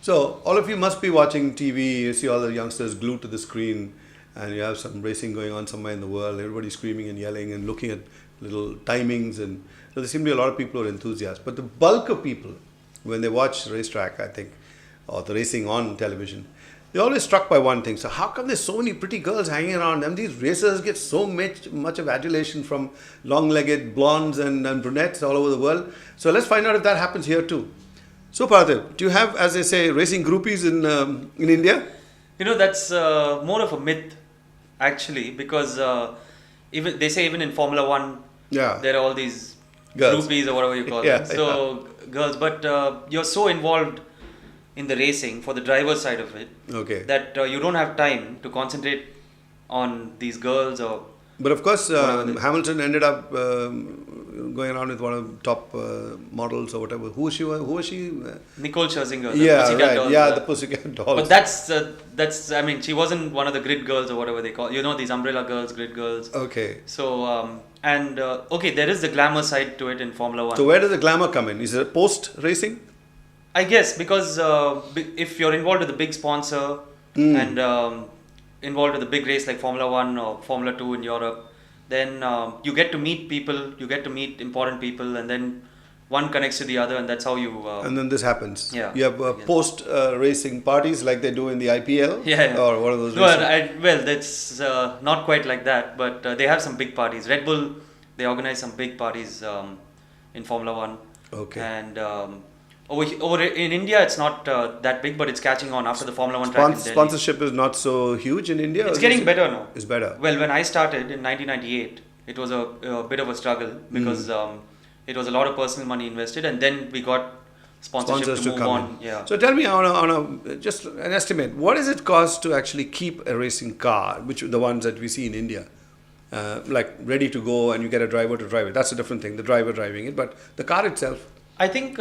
So all of you must be watching TV. You see all the youngsters glued to the screen, and you have some racing going on somewhere in the world. Everybody's screaming and yelling and looking at little timings, and so there seem to be a lot of people who are enthusiasts. But the bulk of people, when they watch racetrack, I think, or the racing on television, they're always struck by one thing. So how come there's so many pretty girls hanging around them? These racers get so much of adulation from long-legged blondes and brunettes all over the world. So let's find out if that happens here too. So Parthiv, do you have, as they say, racing groupies in India? That's more of a myth, actually, because even they say even in Formula One, there are all these girls, groupies or whatever you call them. So girls, but you're so involved in the racing for the driver's side of it, that you don't have time to concentrate on these girls or. But of course, Hamilton ended up going around with one of the top models or whatever. Who was she? Nicole Scherzinger. The Pussycat Dolls. But that's. I mean, she wasn't one of the grid girls or whatever they call. These umbrella girls, grid girls. Okay. So there is the glamour side to it in Formula One. So where does the glamour come in? Is it post racing? I guess because if you're involved with a big sponsor and involved with a big race like Formula 1 or Formula 2 in Europe, then you get to meet people, you get to meet important people, and then one connects to the other, and that's how you. And then this happens. Yeah. You have post racing parties like they do in the IPL. Yeah. Or what are those? Well, that's not quite like that, but they have some big parties. Red Bull, they organize some big parties in Formula 1. Okay. And over in India, it's not that big, but it's catching on after the Formula 1 track in Delhi. Sponsorship is not so huge in India? It's getting better now. It's better. Well, when I started in 1998, it was a bit of a struggle because it was a lot of personal money invested, and then we got sponsors to move on. Yeah. So tell me on a just an estimate, what does it cost to actually keep a racing car, which the ones that we see in India, like ready to go and you get a driver to drive it? That's a different thing, the driver driving it, but the car itself. I think.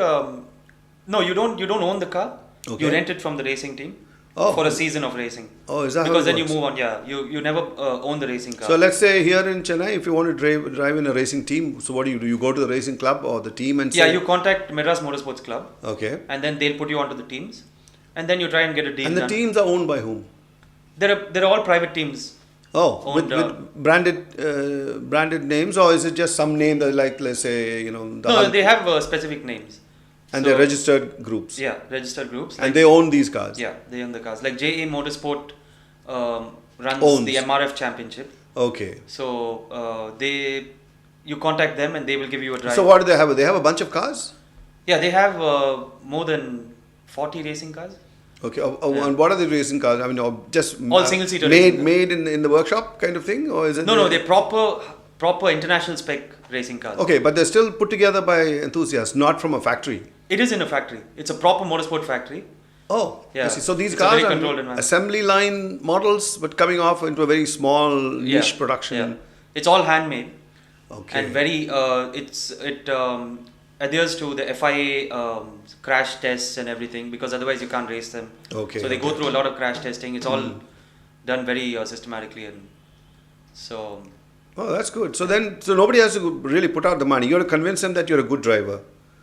No, you don't own the car. Okay. You rent it from the racing team for a season of racing. Oh, is that because how it then works? You move on. Yeah, you never own the racing car. So let's say here in Chennai, if you want to drive in a racing team, so what do? You go to the racing club or the team and say, you contact Madras Motorsports Club. Okay. And then they'll put you onto the teams, and then you try and get a deal. And the teams are owned by whom? They're all private teams. Oh, with branded names, or is it just some name that, like, let's say, No, they have specific names. And they're registered groups. Yeah, registered groups. And they own these cars. Yeah, they own the cars. Like JA Motorsport runs the MRF Championship. Okay. So you contact them and they will give you a drive. So what do they have? They have a bunch of cars? Yeah, they have more than 40 racing cars. Okay. And what are the racing cars? I mean, just all single-seater made in the workshop kind of thing, or is it? No, they're proper international spec racing cars. Okay, but they're still put together by enthusiasts, not from a factory. It is in a factory. It's a proper motorsport factory. Oh, yeah. So these cars are assembly line models, but coming off into a very small niche production. Yeah. It's all handmade. Okay. And very it adheres to the FIA crash tests and everything, because otherwise you can't race them. Okay. So they go through a lot of crash testing. It's all done very systematically, and so. Oh, that's good. So nobody has to really put out the money. You have to convince them that you're a good driver.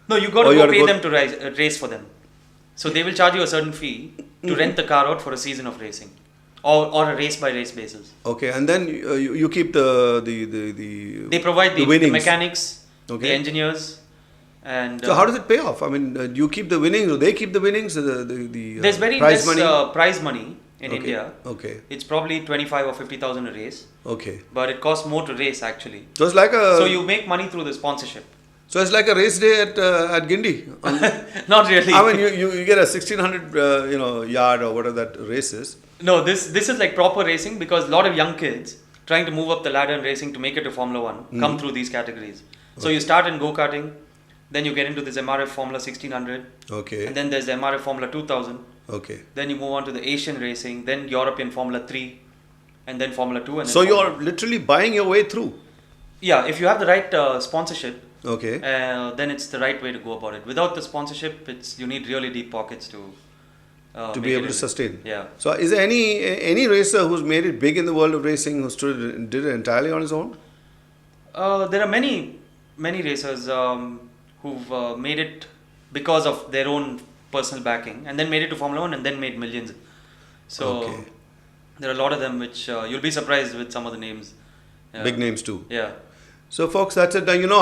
No, you got to pay them to race for them. So they will charge you a certain fee to rent the car out for a season of racing, or a race by race basis. Okay, and then you keep the They provide the mechanics, okay, the engineers, and. So how does it pay off? I mean, you keep the winnings, or they keep the winnings? There's very less prize money in India. Okay. It's probably 25 or 50,000 a race. Okay. But it costs more to race actually. So it's like So you make money through the sponsorship. So it's like a race day at Guindy. Not really. I mean, you get a 1600 yard or whatever that race is. No, this is like proper racing, because a lot of young kids trying to move up the ladder in racing to make it to Formula 1 come through these categories. So you start in go-karting, then you get into this MRF Formula 1600. Okay. And then there's the MRF Formula 2000. Okay. Then you move on to the Asian racing, then European Formula 3, and then Formula 2. And so you're literally buying your way through? Yeah, if you have the right sponsorship, okay, then it's the right way to go about it. Without the sponsorship, you need really deep pockets to be able to sustain. Yeah. So is there any racer who's made it big in the world of racing who did it entirely on his own? There are many racers who've made it because of their own personal backing, and then made it to Formula One, and then made millions. So Okay. there are a lot of them which you'll be surprised with some of the names. Yeah. Big names too. Yeah. So, folks, that's it. Now, you know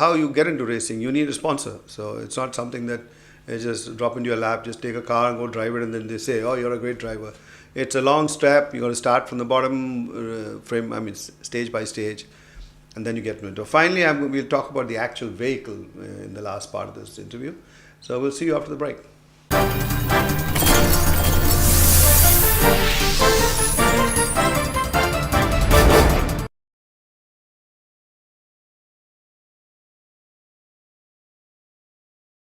how you get into racing. You need a sponsor. So it's not something that is just drop into your lap. Just take a car and go drive it, and then they say, "Oh, you're a great driver." It's a long step. You got to start from the bottom stage by stage, and then you get into it. Finally, we'll talk about the actual vehicle in the last part of this interview. So we'll see you after the break.